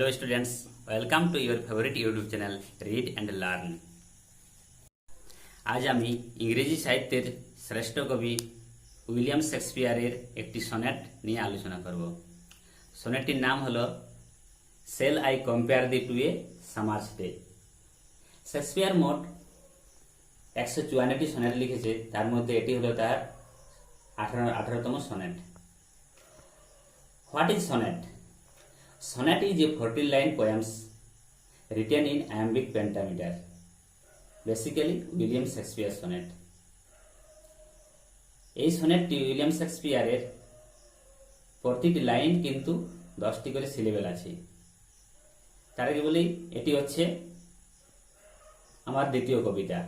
Hello students, welcome to your favorite YouTube channel Read and Learn। आज আমি ইংরেজি সাহিত্যের শ্রেষ্ঠ কবি উইলিয়াম শেক্সপিয়ারের একটি সনেট নিয়ে আলোচনা করব। সনেটটির নাম হলো shall I compare thee to a summer's day. Shakespeare মোট 154টি সনেট লিখেছে, তার মধ্যে এটি হলো তার 18তম sonnet. What is sonnet? Sonnet is a 14-line poems written in iambic pentameter. Basically, William Shakespeare sonnet. এই সনেটটি উইলিয়াম শেক্সপিয়ারের প্রতিটি লাইন কিন্তু 10টি করে সিলেবেল আছে। তার আগে বলি, এটি হচ্ছে আমার দ্বিতীয় কবিতা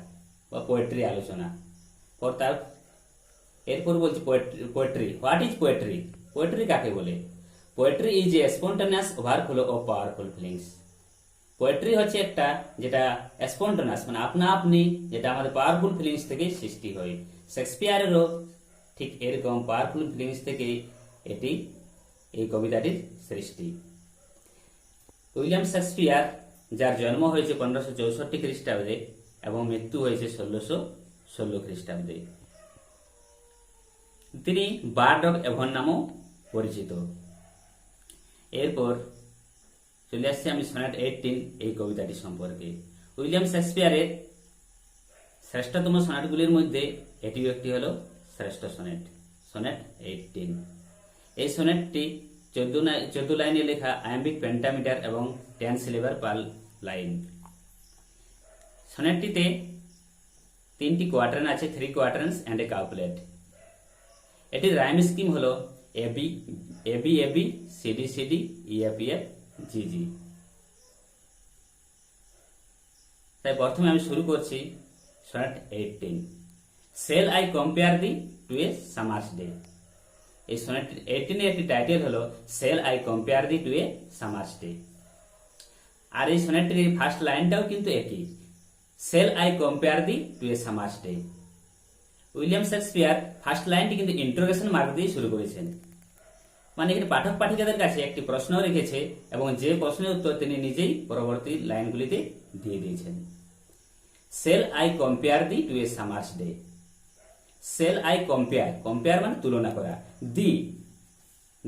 বা পোয়েট্রি আলোচনা। এরপর বলছি poetry. What is poetry? Poetry কাকে বলে? Poetry is a spontaneous overflow of powerful feelings. Poetry হচ্ছে একটা যেটা স্পন্টানিয়াস মানে আপনা আপনি, যেটা আমাদের পাওয়ারফুল ফিলিংস থেকে সৃষ্টি হয়। শেক্সপিয়ারেরও ঠিক এরকম পাওয়ারফুল ফিলিংস থেকে এই কবিতাটির সৃষ্টি। উইলিয়াম শেক্সপিয়ার, যার জন্ম হয়েছে 1564 খ্রিস্টাব্দে এবং মৃত্যু হয়েছে 1616 খ্রিস্টাব্দে, তিনি বার্ড অফ এভন নামেও পরিচিত। এরপর চলে আসছে আমি সনেট 18 এই কবিতাটি সম্পর্কে। উইলিয়াম শেক্সপিয়ারের শ্রেষ্ঠতম সনেটগুলির মধ্যে এটিও একটি হলো শ্রেষ্ঠ সনেট, সনেট 18। এই সনেটটি 14 লাইনে লেখা আয়াম্বিক পেন্টামিটার এবং 10 সিলেবাল পার লাইন। সনেটটিতে 3টি কোয়ার্টারান আছে, 3 কোয়ার্টারান্স অ্যান্ড এ কাউপ্লেট। এটির রাইম স্কিম হলো A B A B A B C D C D E F E F G G. তাই প্রথমে আমি শুরু করছি sonnet 18। Shall I compare thee to a summer's day. এই সনেট 18 এর একটি টাইটেল হলো shall I compare thee to a summer's day. আর এই সনেটটির ফার্স্ট লাইনটাও কিন্তু একই, shall I compare thee to a summer's day. William Shakespeare first লাইনটি কিন্তু ইন্টারোগেশন মার্ক দিয়ে শুরু করেছেন, মানে এখানে পাঠক পাঠিকাদের কাছে একটি প্রশ্ন রেখেছে এবং যে প্রশ্নের উত্তর তিনি নিজেই পরবর্তী লাইনগুলিতে দিয়ে দিয়েছেন। Shall I compare thee to a summer's day. Shall I compare, compare মানে তুলনা করা।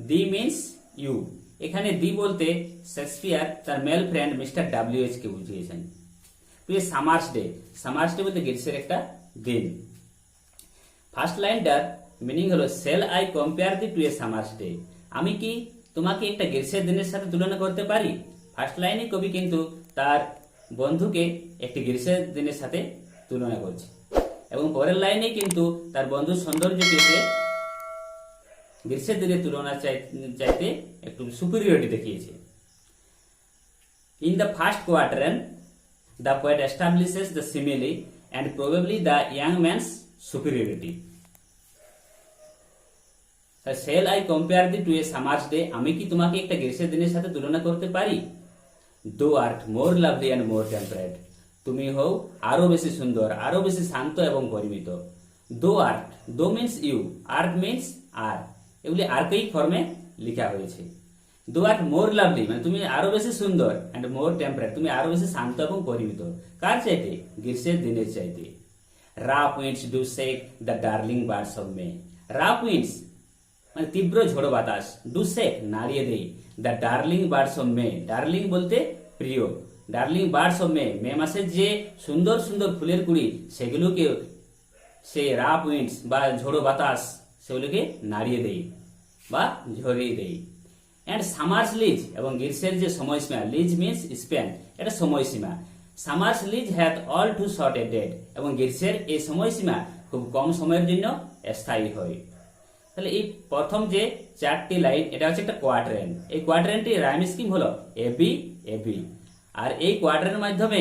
Thee means you. এখানে দি বলতে শেক্সপিয়ার তার মেল ফ্রেন্ড মিস্টার WH কে বুঝিয়েছেন। To a summer's day, summer's day বলতে গ্রীষ্মের একটা দিন। ফার্স্ট লাইনটার মিনিং হলো shall I compare thee to a summer's day. আমি কি তোমাকে একটা গ্রীষ্মের দিনের সাথে তুলনা করতে পারি? ফার্স্ট লাইনে কবি কিন্তু তার বন্ধুকে একটি গ্রীষ্মের দিনের সাথে তুলনা করছে এবং পরের লাইনে কিন্তু তার বন্ধুর সৌন্দর্যকে সে গ্রীষ্মের দিনের তুলনা চাইতে একটু সুপিরিয়রিটি দেখিয়েছে। In the first quatrain the poet establishes the simile and probably the young man's superiority. Shall I compare thee to a summer's day? আমি কি তোমাকে একটা গ্রীষ্মের দিনের সাথে তুলনা করতে পারি? Thou art more lovely and more temperate. তুমি হও আরো বেশি সুন্দর, আরো বেশি শান্ত এবং পরিমিত। Thou art, thou means you, art means are, এগুলি আর্কেইক ফর্মে লেখা হয়েছে। Thou art more lovely মানে তুমি আরো বেশি সুন্দর, and more temperate তুমি আরো বেশি শান্ত এবং পরিমিত। কার চাইতে? গ্রীষ্মের দিনের চাইতে। Rough winds do shake the darling birds of May. Rough winds মানে তীব্র ঝোড়ো বাতাস, do shake নাড়িয়ে দেই the darling birds of May. Darling বলতে প্রিয়, ডার্লিং বার্ডস অফ মে মাসের যে সুন্দর সুন্দর ফুলের কুড়ি সেগুলোকে সেই রাফ উইন্ডস বা ঝোড়ো বাতাস সেগুলোকে নাড়িয়ে দেই বা ঝরিয়ে দেই। অ্যান্ড সামার্স লিজ এবং গ্রীষ্মের যে সময়সীমা, লিজ মিন্স স্প্যান, এটা সময়সীমা। Summer's lease hath all too short a date এবং গ্রীষ্মের এই সময়সীমা খুব কম সময়ের জন্য স্থায়ী হয়। তাহলে এই প্রথম যে 4টি লাইন এটা হচ্ছে একটা কোয়ার্টারান। এই কোয়ার্টারানটি রাইম স্কিম হলো এবি এবি। আর এই কোয়ার্টারের মাধ্যমে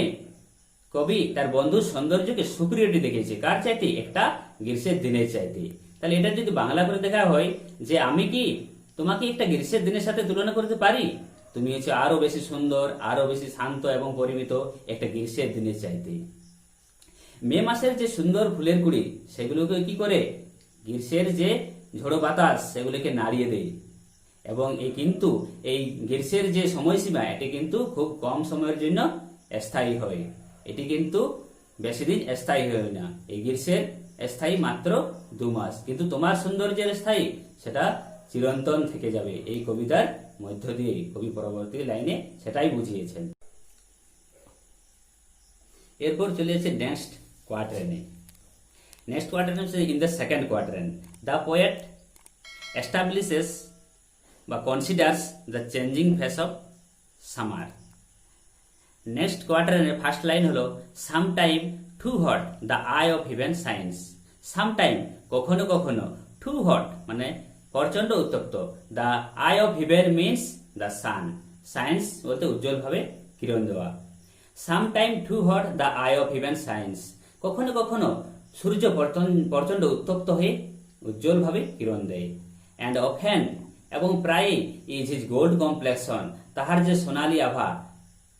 কবি তার বন্ধুর সৌন্দর্যকে সুপিরিয়রিটি দেখিয়েছে। কার চাইতে? একটা গ্রীষ্মের দিনের চাইতে। তাহলে এটা যদি বাংলা করে দেখা হয় যে আমি কি তোমাকে একটা গ্রীষ্মের দিনের সাথে তুলনা করতে পারি? তুমি হচ্ছে আরো বেশি সুন্দর, আরো বেশি শান্ত এবং পরিমিত একটা গ্রীষ্মের দিনের চাইতে। মে মাসের যে সুন্দর ফুলের কুড়ি সেগুলোকে কি করে? গ্রীষ্মের যে ঝোড়ো বাতাস সেগুলোকে নাড়িয়ে দেয়। এবং কিন্তু এই গ্রীষ্মের যে সময়সীমা এটি কিন্তু খুব কম সময়ের জন্য স্থায়ী হয়, এটি কিন্তু বেশি দিন স্থায়ী হয় না। এই গ্রীষ্মের স্থায়ী মাত্র 2 মাস, কিন্তু তোমার সৌন্দর্যের স্থায়ী সেটা চিরন্তন থেকে যাবে। এই কবিতার মধ্য দিয়ে কবি পরবর্তী লাইনে সেটাই বুঝিয়েছেন। এরপর চলে যাচ্ছে নেক্সট কোয়ার্টারে। নেক্সট কোয়ার্টারে হচ্ছে in the second quatrain the poet establishes বা considers the changing face of summer. Next কোয়ার্টারের ফার্স্ট লাইন হলো sometime too hot the eye of heaven shines. Sometime কখনো কখনো, টু হট মানে প্রচন্ড উত্তপ্ত, the eye of heaven means the sun, shines বলতে উজ্জ্বলভাবে কিরণ দেওয়া। Sometime too hot the eye of heaven shines, কখনো কখনো সূর্য প্রচন্ড উত্তপ্ত হয়ে উজ্জ্বলভাবে কিরণ দেয়। অ্যান্ড অফেন এবং প্রায়ই ইজ হিজ গোল্ড কমপ্লেক্সন, তাহার যে সোনালী আভা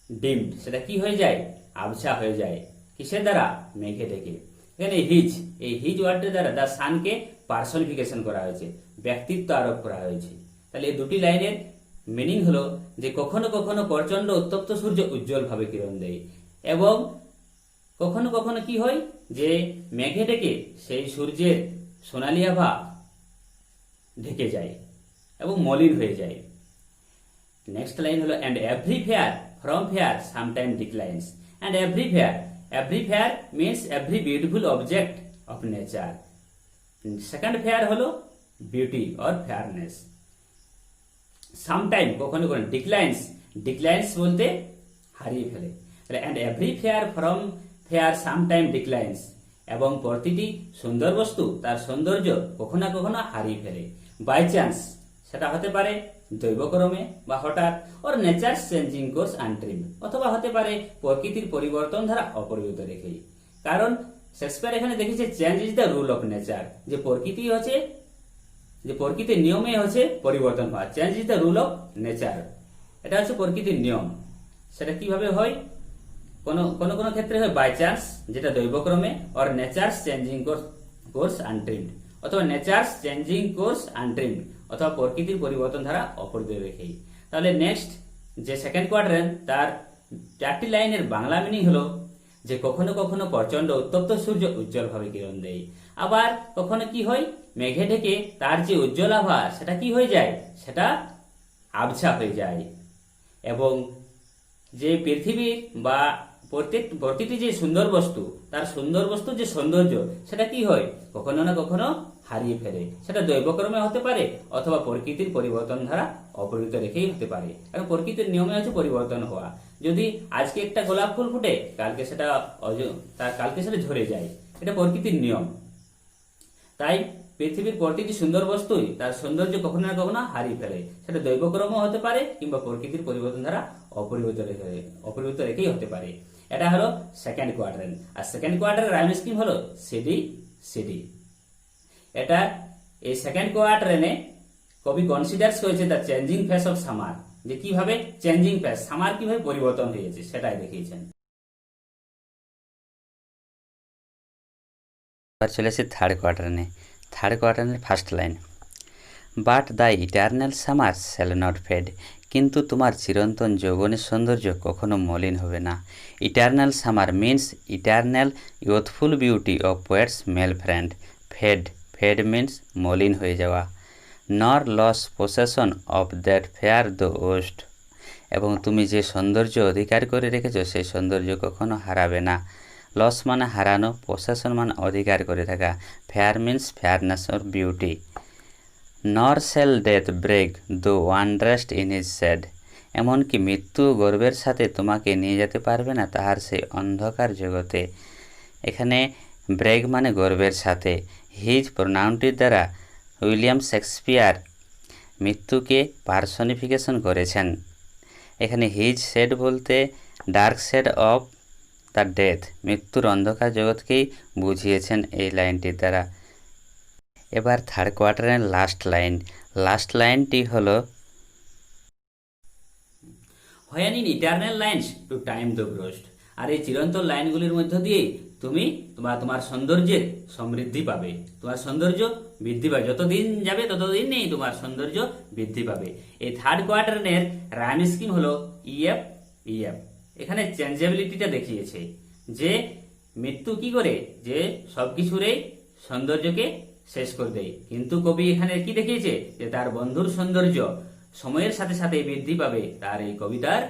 ডিমড সেটা কি হয়ে যায়, আবছা হয়ে যায়, কিসের দ্বারা, মেঘে ঢেকে। এখানে হিজ, এই হিজ ওয়ার্ডের দ্বারা দ্য সানকে পার্সনিফিকেশন করা হয়েছে, ব্যক্তিত্ব আরোপ করা হয়েছে। তাহলে এই দুটি লাইনের মিনিং হলো যে কখনো কখনো প্রচন্ড উত্তপ্ত সূর্য উজ্জ্বলভাবে কিরণ দেয়, এবং কখনো কখনো কি হয় যে মেঘে ঢেকে সেই সূর্যের সোনালী আভা ঢেকে যায় এবং মলিন হয়ে যায়। নেক্সট লাইন হলো and every fair from fair sometime declines. And every fair means every beautiful object of nature. Second fair হলো বিউটি অর ফেয়ারনেস। সামটাইম কখনো কখনো, ডিক্লাইন্স বলতে হারিয়ে ফেলে। And every fair from fair sometime declines, এবং প্রতিটি সুন্দর বস্তু তার সৌন্দর্য কখনো না কখনো হারিয়ে ফেলে। বাই চান্স সেটা হতে পারে দৈবক্রমে বা হঠাৎ, ওর নেচার চেঞ্জিং কোর্স আনট্রিম, অথবা হতে পারে প্রকৃতির পরিবর্তন ধারা অপরিবর্তিত রেখেই। কারণ শেক্সপিয়ার এখানে দেখেছে change is the rule of nature, যে প্রকৃতি হচ্ছে, যে প্রকৃতির নিয়মে হচ্ছে পরিবর্তন হওয়া। Change is the rule of nature, এটা হচ্ছে প্রকৃতির নিয়ম। সেটা কিভাবে হয়, কোন ক্ষেত্রে হয় বাই চান্স, যেটা দৈবক্রমে, or nature's changing course untrimmed, অথবা নেচার্স চেঞ্জিং কোর্স আনট্রিমড, অথবা প্রকৃতির পরিবর্তন ধারা অপরিবর্তিত রেখেই। তাহলে নেক্সট যে সেকেন্ড কোয়ার্টার, তার 4টি লাইনের বাংলা মিনিং হলো যে কখনো কখনো প্রচন্ড উত্তপ্ত সূর্য উজ্জ্বলভাবে কিরণ দেয়, আবার কখনো কি হয় মেঘে ঢেকে তার যে উজ্জ্বল আভা সেটা কি হয়ে যায়, সেটা আবছা হয়ে যায়, এবং যে পৃথিবীর বা প্রতিটি যে সুন্দর বস্তু, তার সুন্দর বস্তুর যে সৌন্দর্য সেটা কি হয়, কখনো না কখনো হারিয়ে ফেলে। সেটা দৈবক্রমে হতে পারে, অথবা প্রকৃতির পরিবর্তন ধারা অপরিবর্তিত রেখেই হতে পারে। কারণ প্রকৃতির নিয়মে হচ্ছে পরিবর্তন হওয়া। যদি আজকে একটা গোলাপ ফুল ফুটে, কালকে সেটা ঝরে যায়, এটা প্রকৃতির নিয়ম। তাই পৃথিবীর প্রতিটি সুন্দর বস্তুই তার সৌন্দর্য কখনো না কখনো হারিয়ে ফেলে, সেটা দৈবক্রমও হতে পারে কিংবা প্রকৃতির পরিবর্তন দ্বারা অপরিবর্তিত রেখেই হতে পারে। এটা হলো সেকেন্ড কোয়ার্টার। আর সেকেন্ড কোয়ার্টারের রাইম স্কিম হলো সিডি সিডি। এটা এই সেকেন্ড কোয়ার্টারে কবি কনসিডার্স করেছে the changing face of summer, যে কিভাবে চেঞ্জিং ফেস, সামার কিভাবে পরিবর্তন হয়েছে সেটাই দেখিয়েছেন। চলে আসি থার্ড কোয়ার্টারের first line, but the eternal summer shall not fade, কিন্তু তোমার চিরন্তন যৌবনের সৌন্দর্য কখনো মলিন হবে না। Eternal summer means eternal youthful beauty of poet's male friend. Fade means মলিন হয়ে যাওয়া। Nor lose possession of that fair thou owest, এবং তুমি যে সৌন্দর্য অধিকার করে রেখেছ সেই সৌন্দর্য কখনো হারাবে না। লস মানে হারানো, পসেশন মানে অধিকার করে থাকা। Fair means fairness or beauty. Nor shall death brag thou wander'st in his shade, এমনকি মৃত্যু গর্বের সাথে তোমাকে নিয়ে যেতে পারবে না তাহার সেই অন্ধকার জগতে। এখানে ব্রেক মানে গর্বের সাথে। হিজ প্রোনাউনটির দ্বারা উইলিয়াম শেক্সপিয়ার মৃত্যুকে পার্সনিফিকেশন করেছেন। এখানে হিজ শেড বলতে dark shade of the death, মৃত্যুর অন্ধকার জগৎকেই বুঝিয়েছেন এই লাইনটির দ্বারা। এবার থার্ড কোয়ার্টারের লাস্ট লাইনটি হলো When in eternal lines to time thou growest, আর এই চিরন্তন লাইনগুলির মধ্য দিয়েই তুমি তোমার সৌন্দর্যের সমৃদ্ধি পাবে, তোমার সৌন্দর্য বৃদ্ধি পাবে। যতদিন যাবে ততদিনই তোমার সৌন্দর্য বৃদ্ধি পাবে। এই থার্ড কোয়ার্টারের রাইম স্কিম হলো ইএফ ইএফ। এখানে চেঞ্জেবিলিটিটা দেখিয়েছে যে মৃত্যু কি করে, যে সবকিছুরই সৌন্দর্যকে শেষ করে দেয়, কিন্তু কবি এখানে কি দেখিয়েছে যে তার বন্ধুর সৌন্দর্য সময়ের সাথে সাথে বৃদ্ধি পাবে তার এই কবিতার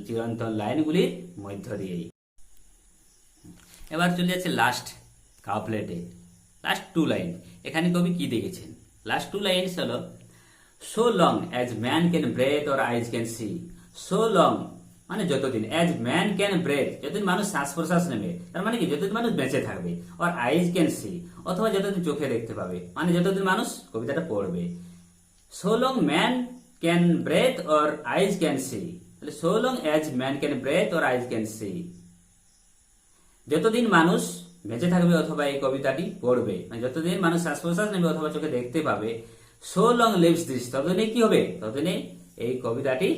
চিরন্তন লাইনগুলির মধ্য দিয়েই। এবার চলে যাচ্ছে লাস্ট কাউপ্লেটে, লাস্ট টু লাইন। এখানে কবি কি দেখেছেন? লাস্ট টু লাইনস হলো so long as man can breathe or eyes can C. So long মানে যতদিন, অ্যাজ ম্যান ক্যান ব্রেথ যতদিন মানুষ শ্বাস প্রশ্বাস নেবে, তার মানে কি যতদিন মানুষ বেঁচে থাকবে, আর আইজ ক্যান সি অথবা যতদিন চোখে দেখতে পাবে, মানে যতদিন মানুষ কবিতাটা পড়বে। So long man can breathe or eyes can see, তাহলে so long as man can breathe or eyes can see, যতদিন মানুষ বেঁচে থাকবে অথবা এই কবিতাটি পড়বে, মানে যতদিন মানুষ শ্বাস প্রশ্বাস নেবে অথবা চোখে দেখতে পাবে, সো লং লিভস দিস ততদিনই কি হবে, ততদিনই এই কবিতাটি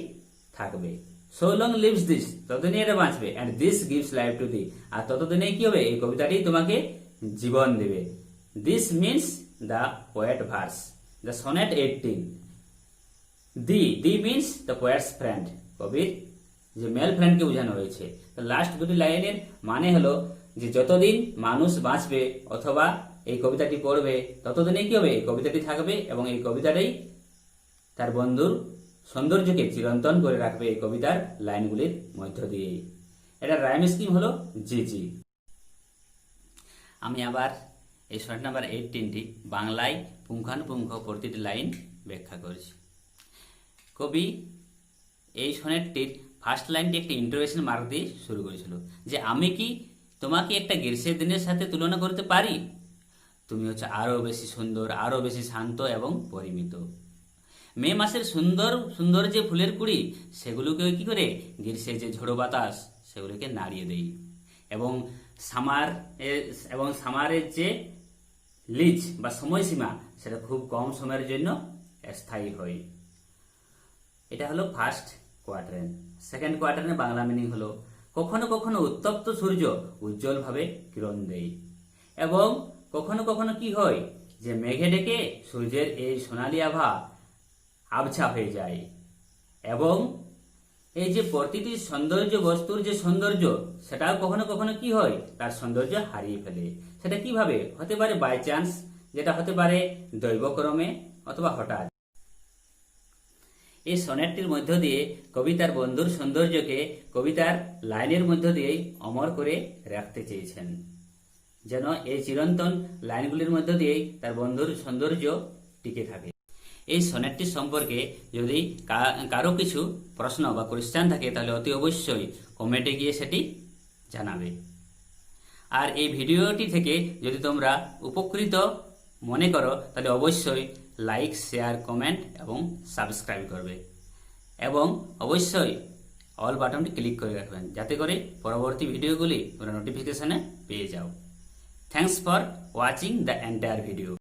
থাকবে। সো লং লিভস দিস ততদিনই এটা বাঁচবে, and this gives life to thee, আর ততদিনই কি হবে, এই কবিতাটি তোমাকে জীবন দেবে। This means the poet verse, the sonnet 18। Thee means the poet's friend, কবির যে মেল ফ্রেন্ডকে বোঝানো হয়েছে। তো লাস্ট দুটি লাইনের মানে হলো যে যতদিন মানুষ বাঁচবে অথবা এই কবিতাটি পড়বে ততদিনে কি হবে, এই কবিতাটি থাকবে এবং এই কবিতাটাই তার বন্ধুর সৌন্দর্যকে চিরন্তন করে রাখবে এই কবিতার লাইনগুলির মধ্য দিয়ে। এটা রাইম স্কিম হলো জি জি। আমি আবার এই শর্ট নাম্বার 18টি বাংলায় পুঙ্খানুপুঙ্খ প্রতিটি লাইন ব্যাখ্যা করেছি। কবি এই সনেটটির ফার্স্ট লাইনটি একটি ইন্টারোগেশন মার্ক দিয়ে শুরু করেছিল যে আমি কি তোমাকে একটা গ্রীষ্মের দিনের সাথে তুলনা করতে পারি? তুমি হচ্ছে আরো বেশি সুন্দর, আরো বেশি শান্ত এবং পরিমিত। মে মাসের সুন্দর সুন্দর যে ফুলের কুড়ি সেগুলোকে কি করে গ্রীষ্মের যে ঝোড়ো বাতাস সেগুলোকে নাড়িয়ে দেই, এবং সামারের যে লিজ বা সময়সীমা সেটা খুব কম সময়ের জন্য স্থায়ী হয়। এটা হলো ফার্স্ট কোয়ার্টারেন। সেকেন্ড কোয়ার্টারের বাংলা মিনিং হলো কখনো কখনো উত্তপ্ত সূর্য উজ্জ্বলভাবে কিরণ দেয়, এবং কখনো কখনো কি হয় যে মেঘে ডেকে সূর্যের এই সোনালী আভা আবছা হয়ে যায়, এবং এই যে প্রতিটি সৌন্দর্য বস্তুর যে সৌন্দর্য সেটাও কখনো কখনো কি হয়, তার সৌন্দর্য হারিয়ে ফেলে। সেটা কিভাবে হতে পারে? বাই চান্স, যেটা হতে পারে দৈবক্রমে অথবা হঠাৎ। এই সনেটটির মধ্য দিয়ে কবিতার বন্ধুর সৌন্দর্যকে কবিতার লাইনের মধ্য দিয়েই অমর করে রাখতে চেয়েছেন, যেন এই চিরন্তন লাইনগুলির মধ্য দিয়েই তার বন্ধুর সৌন্দর্য টিকে থাকে। এই সনেটটি সম্পর্কে যদি কারো কিছু প্রশ্ন বা কোয়েশ্চেন থাকে তাহলে অতি অবশ্যই কমেন্টে গিয়ে সেটি জানাবে। আর এই ভিডিওটি থেকে যদি তোমরা উপকৃত মনে করো তাহলে অবশ্যই লাইক, শেয়ার, কমেন্ট এবং সাবস্ক্রাইব করবে, এবং অবশ্যই অল বাটনটি ক্লিক করে রাখবেন যাতে করে পরবর্তী ভিডিওগুলি তোমরা নোটিফিকেশনে পেয়ে যাও। Thanks for watching the entire video.